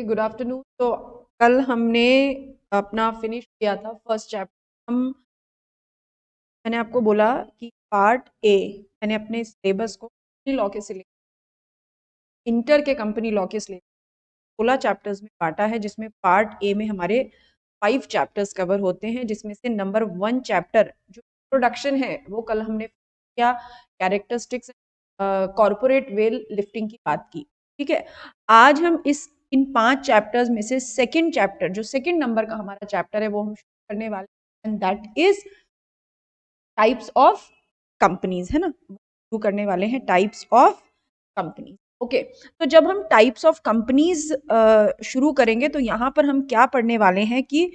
Okay, good afternoon. तो कल हमने अपना फिनिश किया था फर्स्ट चैप्टर। मैंने आपको बोला कि पार्ट ए मैंने अपने सिलेबस को कंपनी लॉ के सिलेबस, इंटर के कंपनी लॉ के सिलेबस 16 चैप्टर्स में बांटा है, जिसमें पार्ट ए में हमारे 5 चैप्टर्स कवर होते हैं, जिसमें से नंबर 1 चैप्टर जो इंट्रोडक्शन है वो कल हमने क्या कैरेक्टरिस्टिक्स कॉर्पोरेट वेल लिफ्टिंग की बात की। ठीक है, आज हम इन 5 चैप्टर्स में से सेकंड चैप्टर, जो सेकंड नंबर का हमारा चैप्टर है, वो हम शुरू करने वाले हैं, and that is types of companies, है ना। शुरू करने वाले हैं टाइप्स ऑफ कंपनीज। ओके, तो जब हम टाइप्स ऑफ कंपनीज शुरू करेंगे तो यहाँ पर हम क्या पढ़ने वाले हैं कि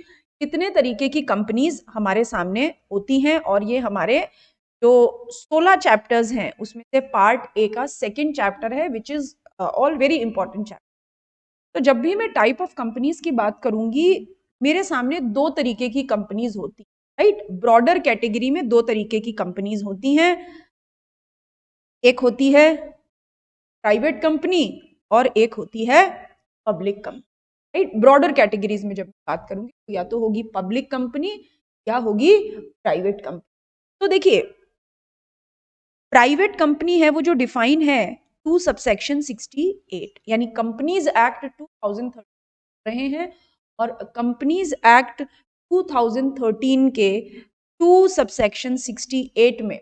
कितने तरीके की कंपनीज हमारे सामने होती हैं, और ये हमारे जो 16 चैप्टर्स हैं उसमें से पार्ट ए का सेकंड चैप्टर है, which is all very important chapter. तो जब भी मैं टाइप ऑफ कंपनीज की बात करूंगी, मेरे सामने 2 तरीके की कंपनीज होती है, राइट। ब्रॉडर कैटेगरी में 2 तरीके की कंपनीज होती हैं। एक होती है प्राइवेट कंपनी और एक होती है public company, right. Broader categories में जब बात करूंगी तो या तो होगी पब्लिक कंपनी या होगी प्राइवेट कंपनी। तो देखिए, प्राइवेट कंपनी है वो जो डिफाइन है 2 सबसेक्शन 68, यानी कंपनीज एक्ट 2013 रहे हैं, और कंपनीज एक्ट 2013 के 2 सबसेक्शन 68 में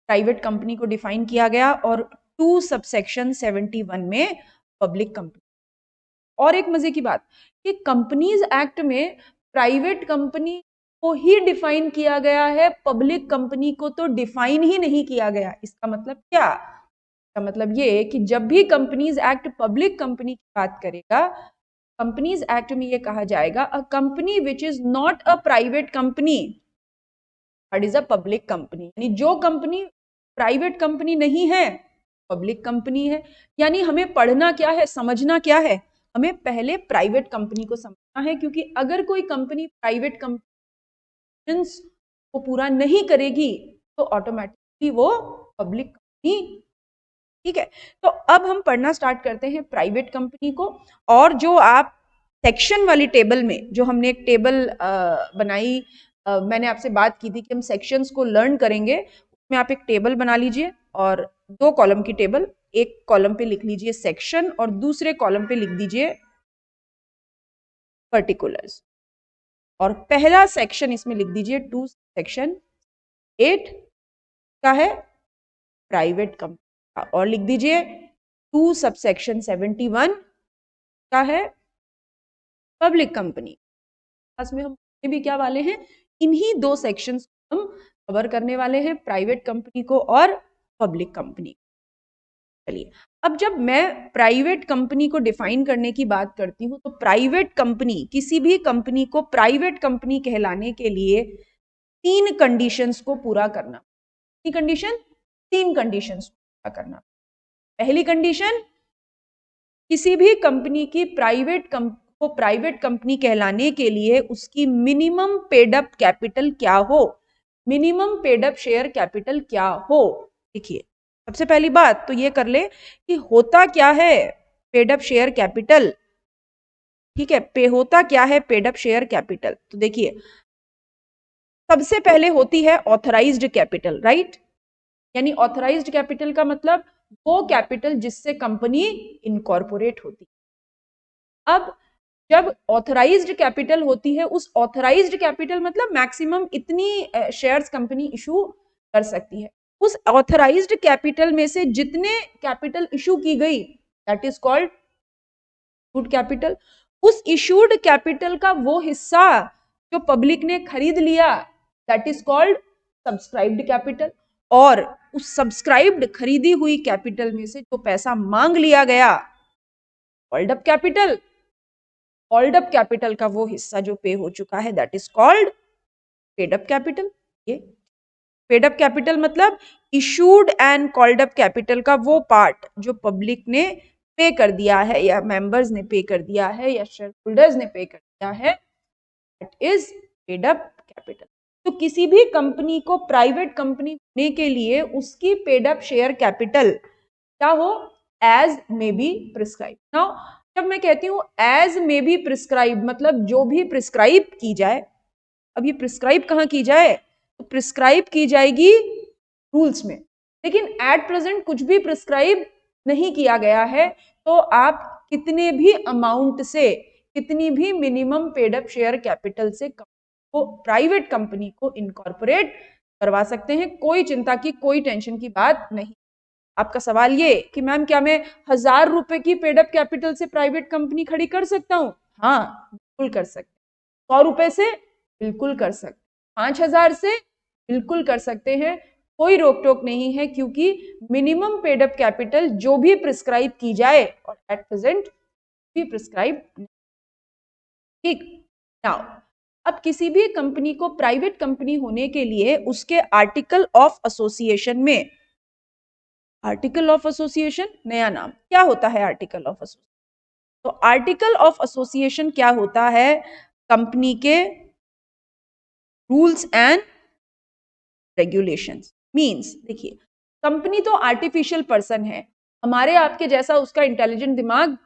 प्राइवेट कंपनी को डिफाइन किया गया, और 2 सबसेक्शन 71 में पब्लिक कंपनी। और एक मजे की बात कि कंपनीज एक्ट में प्राइवेट कंपनी को ही डिफाइन किया गया है, पब्लिक कंपनी को तो डिफाइन ही नहीं किया गया। इसका मतलब क्या? इसका मतलब ये कि जब भी कंपनीज एक्ट पब्लिक कंपनी की बात करेगा, कंपनीज एक्ट में ये कहा जाएगा a company which is not a private company but is a public company, यानी जो कंपनी प्राइवेट कंपनी नहीं है, पब्लिक कंपनी है। यानी हमें पढ़ना क्या है, समझना क्या है, हमें पहले प्राइवेट कंपनी को समझना है, क्योंकि अगर कोई कंपनी प्राइवेट कंपनी को पूरा नहीं करेगी तो ऑटोमेटिकली वो पब्लिक कंपनी। ठीक है, तो अब हम पढ़ना स्टार्ट करते हैं प्राइवेट कंपनी को। और जो आप सेक्शन वाली टेबल में, जो हमने एक टेबल बनाई, मैंने आपसे बात की थी कि हम सेक्शंस को लर्न करेंगे, उसमें आप एक टेबल बना लीजिए, और 2 कॉलम की टेबल, एक कॉलम पे लिख लीजिए सेक्शन और दूसरे कॉलम पे लिख दीजिए पर्टिकुलर्स। और पहला सेक्शन इसमें लिख दीजिए 2 सेक्शन 8 का है प्राइवेट कंपनी का, और लिख दीजिए 2 सबसेक्शन 71 का है पब्लिक कंपनी। में हम भी क्या वाले हैं, इन्हीं 2 सेक्शंस को हम कवर करने वाले हैं, प्राइवेट कंपनी को और पब्लिक कंपनी। चलिए, अब जब मैं प्राइवेट कंपनी को डिफाइन करने की बात करती हूं, तो प्राइवेट कंपनी, किसी भी कंपनी को प्राइवेट कंपनी कहलाने के लिए 3 कंडीशंस को पूरा करना। कितनी कंडीशन? 3 कंडीशंस को पूरा करना। पहली कंडीशन, किसी भी कंपनी की प्राइवेट कंपनी कहलाने के लिए उसकी मिनिमम पेड अप कैपिटल क्या हो, minimum paid up share capital क्या हो। देखिए, सबसे पहली बात तो ये कर ले कि होता क्या है पेड अप शेयर कैपिटल। ठीक है, होता क्या है पेड अप शेयर कैपिटल? तो देखिए, सबसे पहले होती है ऑथराइज्ड कैपिटल, राइट। यानी ऑथराइज्ड कैपिटल का मतलब वो कैपिटल जिससे कंपनी इनकॉर्पोरेट होती। अब जब ऑथराइज्ड कैपिटल होती है, उस ऑथराइज्ड कैपिटल मतलब मैक्सिमम इतनी शेयर्स कंपनी इशू कर सकती है। उस ऑथराइज्ड कैपिटल में से जितने कैपिटल इशू की गई, that is called issued capital. उस इशूड कैपिटल का वो हिस्सा जो पब्लिक ने खरीद लिया, that is called subscribed capital. और उस सब्सक्राइब्ड खरीदी हुई कैपिटल में से जो पैसा मांग लिया गया, called up capital. Called up capital का वो हिस्सा जो पे हो चुका है, that is called paid up capital. ये पेड अप कैपिटल मतलब issued and called up capital का वो पार्ट जो पब्लिक ने पे कर दिया है, या मेंबर्स ने पे कर दिया है, या शेयर होल्डर्स ने पे कर दिया है, that is paid up capital. तो किसी भी कंपनी को प्राइवेट कंपनी होने के लिए उसकी पेड अप शेयर कैपिटल क्या हो, as may be prescribe. Now जब मैं कहती हूं एज मे बी प्रिस्क्राइब, मतलब जो भी प्रिस्क्राइब की जाए। अब ये प्रिस्क्राइब कहाँ की जाए? तो प्रिस्क्राइब की जाएगी रूल्स में, लेकिन एट प्रेजेंट कुछ भी प्रिस्क्राइब नहीं किया गया है। तो आप कितने भी अमाउंट से, कितनी भी minimum paid up share capital से को प्राइवेट कंपनी को इनकॉर्पोरेट करवा सकते हैं। कोई चिंता की, कोई टेंशन की बात नहीं। आपका सवाल ये कि मैम क्या मैं 1000 रुपए की पेड अप कैपिटल से प्राइवेट कंपनी खड़ी कर सकता हूँ? हाँ, बिल्कुल कर सकते। 100 रुपए से बिल्कुल कर सकते, 5000 से बिल्कुल कर सकते हैं, कोई रोक टोक नहीं है, क्योंकि मिनिमम पेड अप कैपिटल जो भी प्रिस्क्राइब की जाए और एट प्रेजेंट भी प्रिस्क्राइब। ठीक, नाउ अब किसी भी कंपनी को प्राइवेट कंपनी होने के लिए उसके आर्टिकल ऑफ एसोसिएशन में, आर्टिकल ऑफ एसोसिएशन नया नाम, क्या होता है आर्टिकल ऑफ एसोसिएशन? तो आर्टिकल ऑफ एसोसिएशन क्या होता है? कंपनी के रूल्स एंड रेगुलेशंस। मींस देखिए, कंपनी तो आर्टिफिशियल पर्सन है, हमारे आपके जैसा उसका इंटेलिजेंट दिमाग।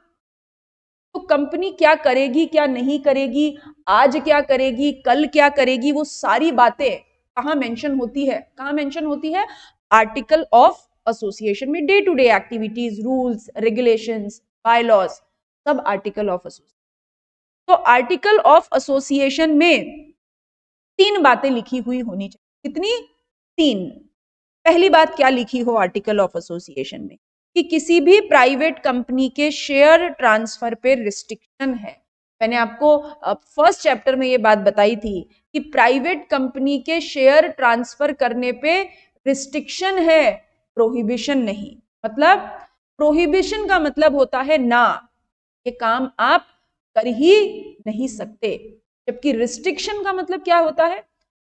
तो कंपनी क्या करेगी, क्या नहीं करेगी, आज क्या करेगी, कल क्या करेगी, वो सारी बातें कहाँ मेंशन होती है? कहाँ मेंशन होती है? आर्टिकल ऑफ एसोसिएशन में। Day to day activities, rules, regulations, bylaws, सब आर्टिकल ऑफ एसोसिएशन। तो आर्टिकल ऑफ एसोसिएशन में 3 बातें लिखी हुई होनी चाहिए। कितनी? 3। पहली बात क्या लिखी हो आर्टिकल ऑफ एसोसिएशन में? कि किसी भी प्राइवेट कंपनी के शेयर ट्रांसफर पे रिस्ट्रिक्शन है। मैंने आपको फर्स्ट चैप्टर में ये बात बताई थी कि प्राइवेट कंपनी के शेयर ट्रांसफर करने पे रिस्ट्रिक्शन है, प्रोहिबिशन नहीं। मतलब प्रोहिबिशन का मतलब होता है ना, ये काम आप कर ही नहीं सकते, जबकि रिस्ट्रिक्शन का मतलब क्या होता है?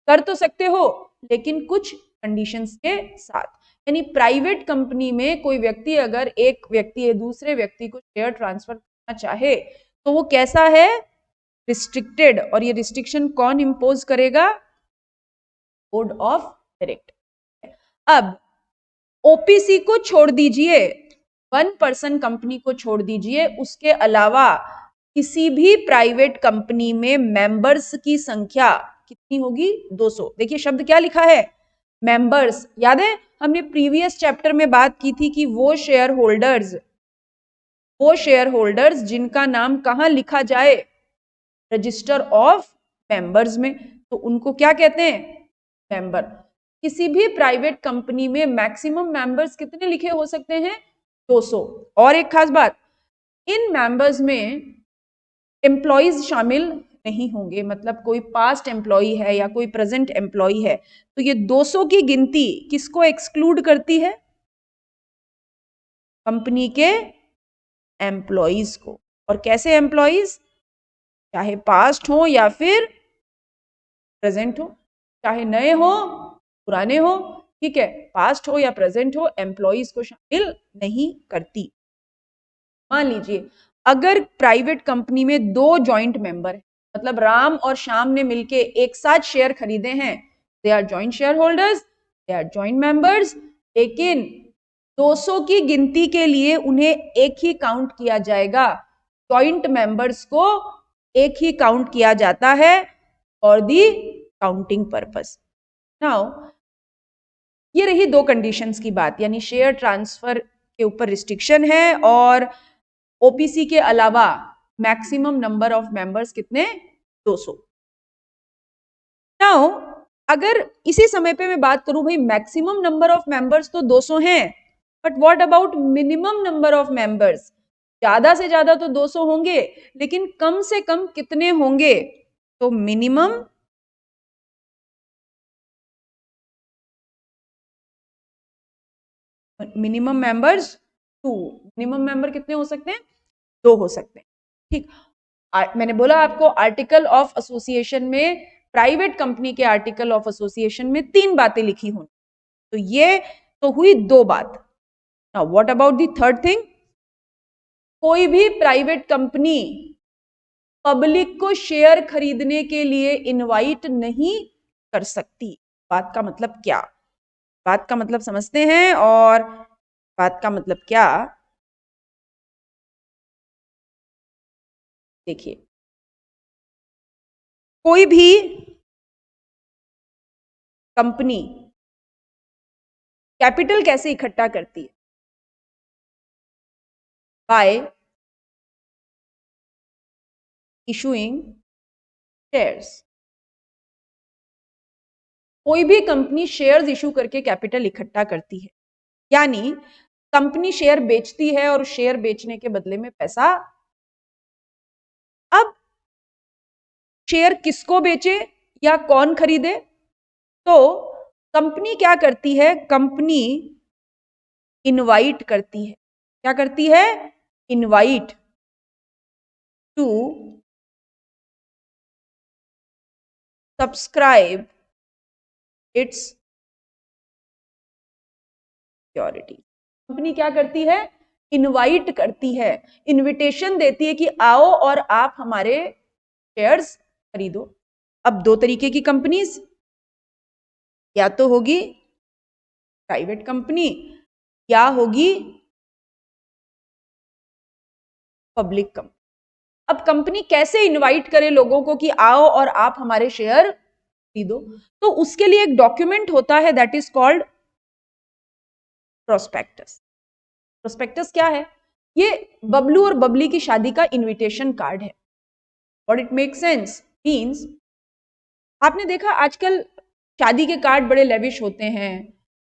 कर तो सकते हो, लेकिन कुछ कंडीशंस के साथ। यानी प्राइवेट कंपनी में कोई व्यक्ति, अगर एक व्यक्ति दूसरे व्यक्ति को शेयर ट्रांसफर करना चाहे तो वो कैसा है? रिस्ट्रिक्टेड। और ये रिस्ट्रिक्शन कौन इंपोज करेगा? Board of director. अब ओपीसी को छोड़ दीजिए, 1 पर्सन कंपनी को छोड़ दीजिए, उसके अलावा किसी भी प्राइवेट कंपनी में मेंबर्स की संख्या कितनी होगी? 200। देखिए शब्द क्या लिखा है? मेंबर्स। याद है हमने प्रीवियस चैप्टर में बात की थी कि वो शेयर होल्डर्स जिनका नाम कहां लिखा जाए? रजिस्टर ऑफ मेंबर्स में, तो उनको क्या कहते हैं? मेंबर। किसी भी प्राइवेट कंपनी में मैक्सिमम मेंबर्स कितने लिखे हो सकते हैं? 200। और एक खास बात, इन मेंबर्स में एम्प्लॉइज शामिल नहीं होंगे, मतलब कोई पास्ट एम्प्लॉई है या कोई प्रेजेंट एम्प्लॉई है, तो ये 200 की गिनती किसको एक्सक्लूड करती है? कंपनी के एम्प्लॉइज को। और कैसे एम्प्लॉइज? चाहे पास्ट हो या फिर प्रेजेंट हो, चाहे नए हो पुराने हो, ठीक है, पास्ट हो या प्रेजेंट हो, एम्प्लॉइज को शामिल नहीं करती। मान लीजिए अगर प्राइवेट कंपनी में 2 जॉइंट मेंबर है, मतलब राम और श्याम ने मिलके एक साथ शेयर खरीदे हैं, they are joint share holders, they are joint members, लेकिन 200 की गिनती के लिए उन्हें एक ही काउंट किया जाएगा। जॉइंट मेंबर्स को एक ही काउंट किया जाता है for the counting purpose. Now ये रही 2 कंडीशंस की बात, यानी शेयर ट्रांसफर के ऊपर रिस्ट्रिक्शन है और ओपीसी के अलावा मैक्सिमम नंबर ऑफ मेंबर्स कितने? 200। नाउ अगर इसी समय पे मैं बात करूं, भाई मैक्सिमम नंबर ऑफ मेंबर्स तो 200 हैं, but what about minimum number of members? ज्यादा से ज्यादा तो 200 होंगे, लेकिन कम से कम कितने होंगे? तो मिनिमम मेंबर्स 2। मिनिमम मेंबर कितने हो सकते हैं? 2 हो सकते हैं। ठीक, मैंने बोला आपको आर्टिकल ऑफ एसोसिएशन में, प्राइवेट कंपनी के आर्टिकल ऑफ एसोसिएशन में 3 बातें लिखी होंगी। तो ये तो हुई 2 बात। Now what about the third thing? कोई भी प्राइवेट कंपनी पब्लिक को शेयर खरीदने के लिए इनवाइट नहीं कर सकती। बात का मतलब क्या? बात का मतलब समझते हैं, और बात का मतलब क्या देखिए, कोई भी कंपनी कैपिटल कैसे इकट्ठा करती है? Bye issuing shares. कोई भी कंपनी शेयर्स इशू करके कैपिटल इकट्ठा करती है, यानी कंपनी शेयर बेचती है और शेयर बेचने के बदले में पैसा। अब शेयर किसको बेचे या कौन खरीदे? तो कंपनी क्या करती है? कंपनी इनवाइट करती है। क्या करती है? Invite to subscribe its security. Company क्या करती है? इनवाइट करती है, इनविटेशन देती है कि आओ और आप हमारे शेयर्स खरीदो। अब दो तरीके की कंपनीज, या तो होगी प्राइवेट कंपनी या होगी पब्लिक कंपनी। अब कंपनी कैसे इनवाइट करे लोगों को कि आओ और आप हमारे शेयर खरीदो? तो उसके लिए एक डॉक्यूमेंट होता है, that is called prospectus. Prospectus क्या है? ये बबलू और बबली की शादी का इनविटेशन कार्ड है। और इट मेक सेंस, मीन्स आपने देखा आजकल शादी के कार्ड बड़े लेविश होते हैं,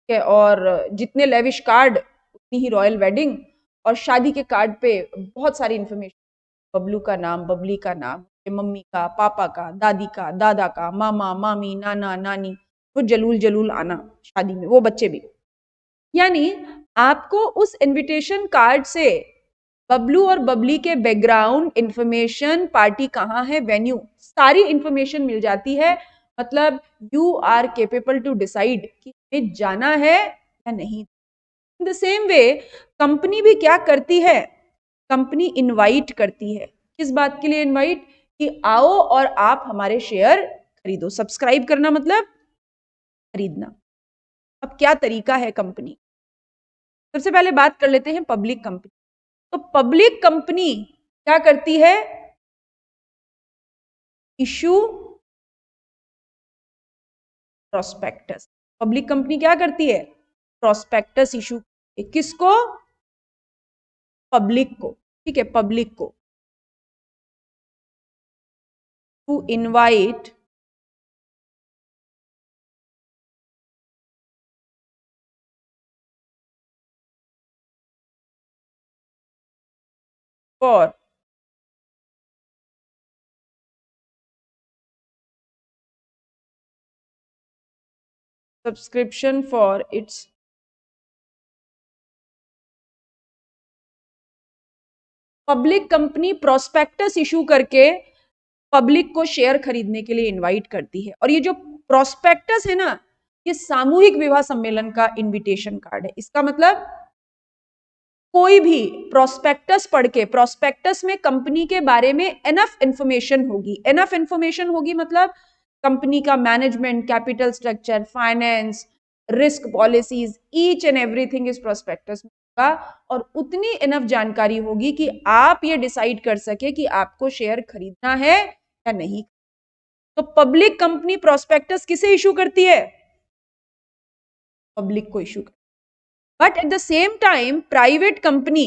और जितने लेविश कार्ड उतनी ही रॉयल वेडिंग। और शादी के कार्ड पे बहुत सारी इंफॉर्मेशन, बबलू का नाम, बबली का नाम, मम्मी का, पापा का, दादी का, दादा का, मामा मामी, नाना नानी, वो जलूल जलूल आना शादी में, वो बच्चे भी। यानी आपको उस इनविटेशन कार्ड से बबलू और बबली के बैकग्राउंड इंफॉर्मेशन, पार्टी कहाँ है, वेन्यू, सारी इंफॉर्मेशन मिल जाती है। मतलब you are capable to decide कि हमें जाना है या नहीं। In the same way company भी क्या करती है? कंपनी इनवाइट करती है। किस बात के लिए इनवाइट? कि आओ और आप हमारे शेयर खरीदो। सब्सक्राइब करना मतलब खरीदना। अब क्या तरीका है कंपनी? सबसे पहले बात कर लेते हैं पब्लिक कंपनी। तो पब्लिक कंपनी क्या करती है? Issue prospectus. पब्लिक कंपनी क्या करती है? Prospectus issue. किसको? पब्लिक को। ठीक है, पब्लिक को, to invite for subscription for its. Public company prospectus issue करके पब्लिक को शेयर खरीदने के लिए इनवाइट करती है। और ये जो प्रोस्पेक्टस है ना, ये सामूहिक विवाह सम्मेलन का इनविटेशन कार्ड है। इसका मतलब कोई भी प्रोस्पेक्टस पढ़ के, प्रोस्पेक्टस में कंपनी के बारे में एनफ इंफॉर्मेशन होगी। एनफ इंफॉर्मेशन होगी मतलब कंपनी का management, capital structure, finance, risk policies, each and everything इस प्रोस्पेक्टस में होगा। और उतनी एनफ जानकारी होगी कि आप ये डिसाइड कर सके कि आपको शेयर खरीदना है या नहीं। तो पब्लिक कंपनी प्रोस्पेक्टस किसे इशू करती है? पब्लिक को issue. But at the same time private company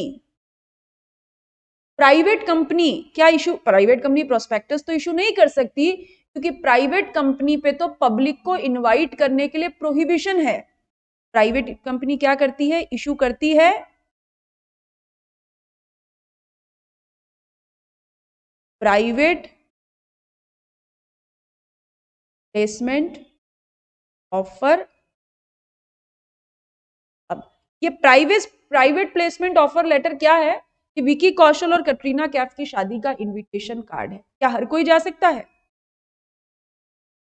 क्या इशू? प्राइवेट कंपनी प्रोस्पेक्टस तो इशू नहीं कर सकती, क्योंकि प्राइवेट कंपनी पे तो पब्लिक को इनवाइट करने के लिए प्रोहिबिशन है। प्राइवेट कंपनी क्या करती है? इशू करती है प्राइवेट प्लेसमेंट ऑफर। अब ये प्राइवेट प्लेसमेंट ऑफर लेटर क्या है? कि विकी कौशल और कटरीना कैफ की शादी का इनविटेशन कार्ड है। क्या हर कोई जा सकता है?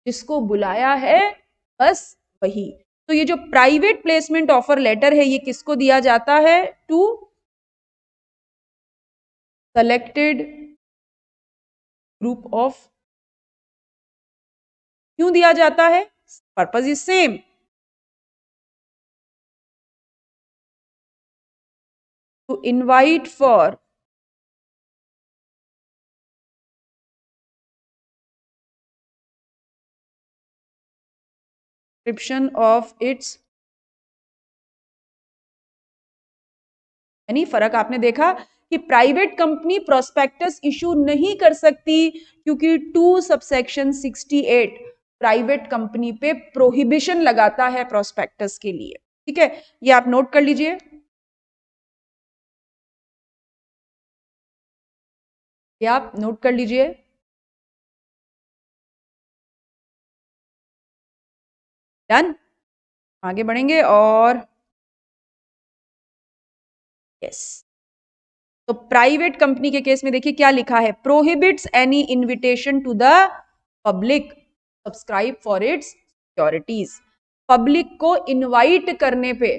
जिसको बुलाया है बस वही। तो ये जो प्राइवेट प्लेसमेंट ऑफर लेटर है, ये किसको दिया जाता है? To selected group of. क्यों दिया जाता है? Purpose is same, to invite for description of its, यानी फर्क आपने देखा कि प्राइवेट कंपनी प्रोस्पेक्टस इशू नहीं कर सकती क्योंकि 2 सबसेक्शन 68 प्राइवेट कंपनी पे प्रोहिबिशन लगाता है प्रोस्पेक्टस के लिए। ठीक है, ये आप नोट कर लीजिए, ये आप नोट कर लीजिए। डन, आगे बढ़ेंगे और यस, तो प्राइवेट कंपनी के केस में देखिए क्या लिखा है, prohibits any invitation to the public subscribe for its securities. Public को इनवाइट करने पे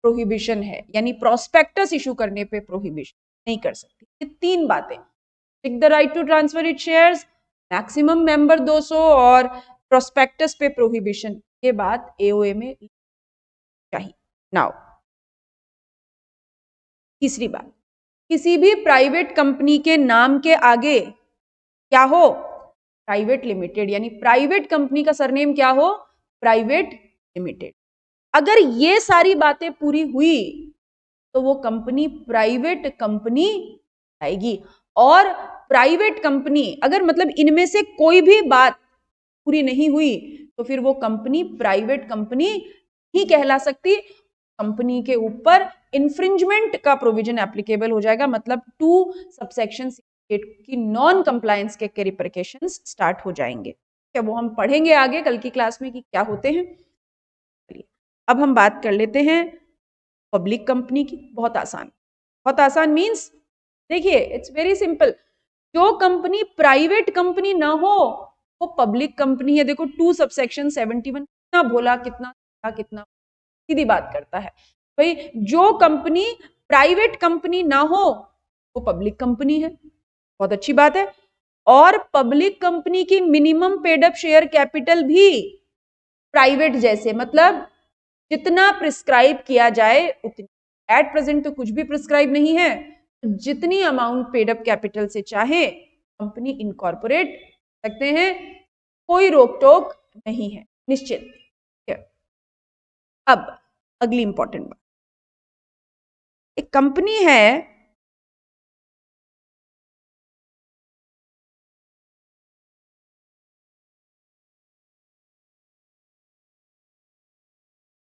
प्रोहिबिशन है, यानी प्रोस्पेक्टस इशू करने पे प्रोहिबिशन नहीं कर सकती। ये 3 बातें, tick the right to transfer it shares, maximum member 200 और प्रोस्पेक्टस पे प्रोहिबिशन, ये बात एओए में चाहिए। नाउ तीसरी बात, किसी भी प्राइवेट कंपनी के नाम के आगे क्या हो, प्राइवेट लिमिटेड, यानी प्राइवेट कंपनी का सरनेम क्या हो, प्राइवेट लिमिटेड। अगर ये सारी बातें पूरी हुई तो वो कंपनी प्राइवेट कंपनी आएगी। और प्राइवेट कंपनी अगर मतलब इनमें से कोई भी बात पूरी नहीं हुई तो फिर वो कंपनी प्राइवेट कंपनी ही कहला सकती, कंपनी के ऊपर इंफ्रिंजमेंट का प्रोविजन एप्लीकेबल हो जाएगा, मतलब 2 सबसेक्शन 8 की नॉन कंप्लायंस के रिपरकेशंस स्टार्ट हो जाएंगे। क्या वो हम पढ़ेंगे आगे कल की क्लास में कि क्या होते हैं। अब हम बात कर लेते हैं पब्लिक कंपनी की। बहुत आसान, बहुत आसान मीन्स देखिए इट्स वेरी सिंपल, जो कंपनी प्राइवेट कंपनी ना हो वो पब्लिक कंपनी है। देखो 2 सबसेक्शन 71 कितना भोला, कितना सीधी बात करता है भाई, जो कंपनी प्राइवेट कंपनी ना हो वो पब्लिक कंपनी है, बहुत अच्छी बात है। और पब्लिक कंपनी की minimum paid up share capital भी प्राइवेट जैसे, मतलब जितना प्रिस्क्राइब किया जाए उतनी, एट प्रेजेंट तो कुछ भी प्रिस्क्राइब नहीं है, जितनी अमाउंट पेड अप कैपिटल से चाहे कंपनी इनकॉर्पोरेट सकते हैं, कोई रोक टोक नहीं है, निश्चित। अब अगली इंपॉर्टेंट बात, एक कंपनी है,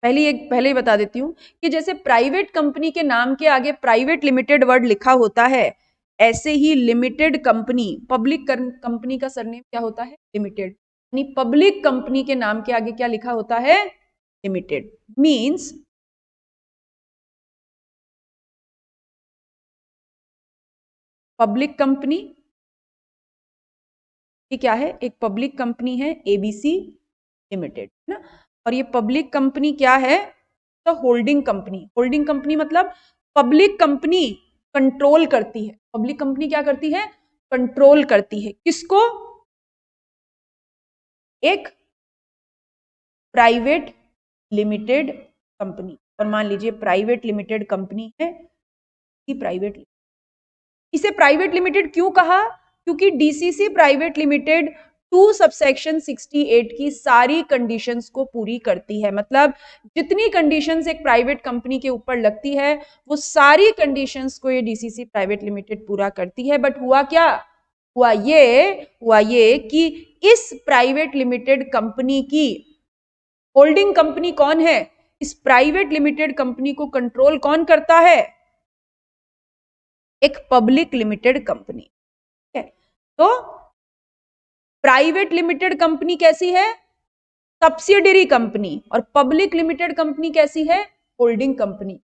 पहले ही बता देती हूं कि जैसे प्राइवेट कंपनी के नाम के आगे प्राइवेट लिमिटेड वर्ड लिखा होता है, ऐसे ही लिमिटेड कंपनी, पब्लिक कंपनी का सरनेम क्या होता है, लिमिटेड, यानी पब्लिक कंपनी के नाम के आगे क्या लिखा होता है, लिमिटेड। मींस पब्लिक कंपनी ये क्या है, एक पब्लिक कंपनी है एबीसी लिमिटेड, है ना। और ये पब्लिक कंपनी क्या है, तो होल्डिंग कंपनी। होल्डिंग कंपनी मतलब पब्लिक कंपनी कंट्रोल करती है, पब्लिक कंपनी क्या करती है, कंट्रोल करती है किसको, एक प्राइवेट लिमिटेड कंपनी। और मान लीजिए प्राइवेट लिमिटेड कंपनी है, प्राइवेट, इसे प्राइवेट लिमिटेड क्यों कहा, क्योंकि डीसीसी प्राइवेट लिमिटेड 2 सबसेक्शन 68 की सारी कंडीशंस को पूरी करती है। मतलब जितनी कंडीशंस एक प्राइवेट कंपनी के ऊपर लगती है वो सारी कंडीशंस को ये डीसीसी प्राइवेट लिमिटेड पूरा करती है। बट हुआ क्या, हुआ ये कि इस प्राइवेट लिमिटेड कंपनी की होल्डिंग कंपनी कौन है, इस प्राइवेट लिमिटेड कंपनी को कंट्रोल कौन करता है, एक पब्लिक लिमिटेड कंपनी है। तो प्राइवेट लिमिटेड कंपनी कैसी है, सब्सिडियरी कंपनी, और पब्लिक लिमिटेड कंपनी कैसी है, होल्डिंग कंपनी।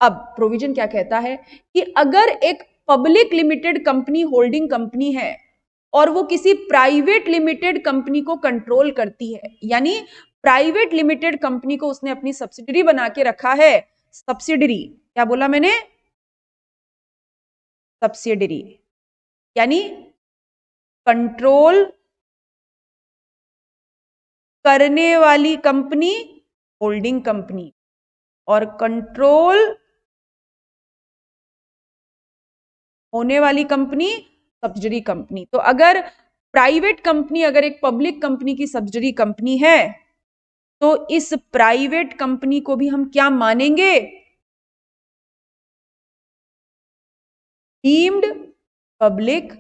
अब प्रोविजन क्या कहता है कि अगर एक public limited company holding company है और वो किसी प्राइवेट लिमिटेड कंपनी को कंट्रोल करती है, यानी प्राइवेट लिमिटेड कंपनी को उसने अपनी सब्सिडियरी बना के रखा है, सब्सिडियरी क्या बोला मैंने, सब्सिडियरी, यानी कंट्रोल करने वाली कंपनी होल्डिंग कंपनी और कंट्रोल होने वाली कंपनी सब्सिडियरी कंपनी। तो अगर प्राइवेट कंपनी अगर एक पब्लिक कंपनी की सब्सिडियरी कंपनी है तो इस प्राइवेट कंपनी को भी हम क्या मानेंगे? डीम्ड पब्लिक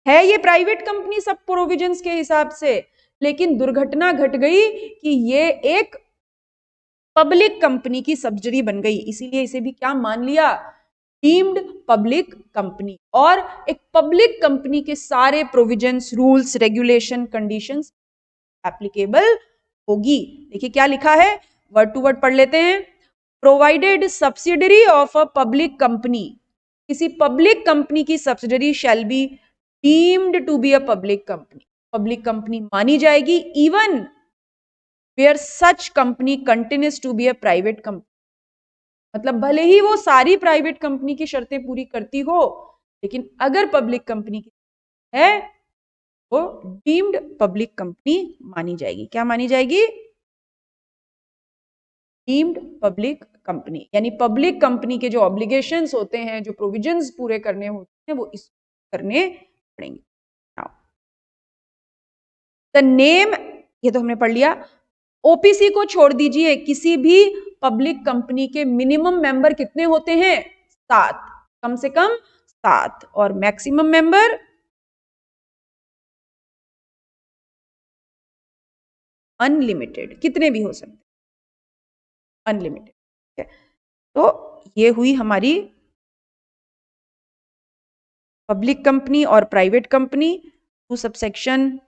है। ये प्राइवेट कंपनी सब प्रोविजंस के हिसाब से, लेकिन दुर्घटना घट गई कि ये एक पब्लिक कंपनी की सब्सिडरी बन गई, इसीलिए इसे भी क्या मान लिया? Deemed public company. और एक पब्लिक कंपनी के सारे provisions, rules, regulation, conditions applicable होगी। देखिए क्या लिखा है, वर्ड टू वर्ड पढ़ लेते हैं। Provided subsidiary of a public company, किसी पब्लिक कंपनी की subsidiary shall be deemed to be a public company, public company मानी जाएगी, even where such company continues to be a private company. मतलब भले ही वो सारी प्राइवेट कंपनी की शर्तें पूरी करती हो, लेकिन अगर पब्लिक कंपनी की है वो डीम्ड पब्लिक कंपनी मानी जाएगी। क्या मानी जाएगी? Deemed public company. यानी पब्लिक कंपनी के जो ऑब्लिगेशंस होते हैं, जो प्रोविजंस पूरे करने होते हैं, वो इस करने पड़ेंगे। द नेम, ये तो हमने पढ़ लिया। ओपीसी को छोड़ दीजिए, किसी भी पब्लिक कंपनी के मिनिमम मेंबर कितने होते हैं? 7, कम से कम 7, और मैक्सिमम मेंबर अनलिमिटेड, कितने भी हो सकते, अनलिमिटेड। तो ये हुई हमारी पब्लिक कंपनी और private company, to subsection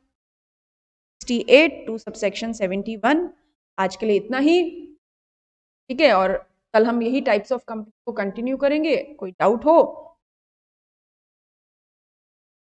68 to subsection 71। आज के लिए इतना ही, ठीक है। और कल हम यही टाइप्स ऑफ कंपनी को कंटिन्यू करेंगे। कोई डाउट हो